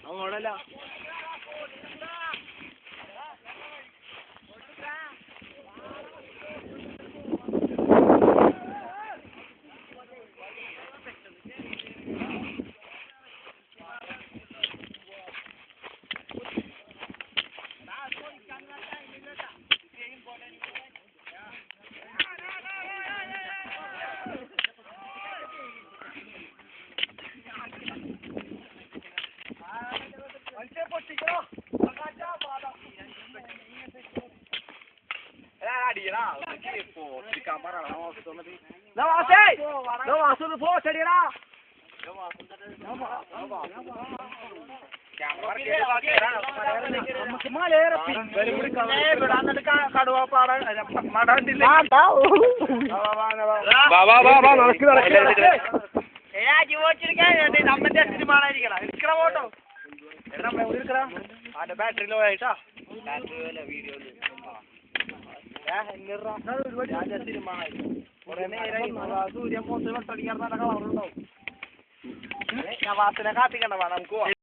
അങ്ങോട്ടല്ല battery law ആയിട്ടാ സൂര്യൻ പോത്ത് വെട്ടടിക്കാൻ നല്ല കളറുണ്ടാവും ഞാൻ വാത്തിനെ കാത്തിക്കണ്ട നമുക്ക്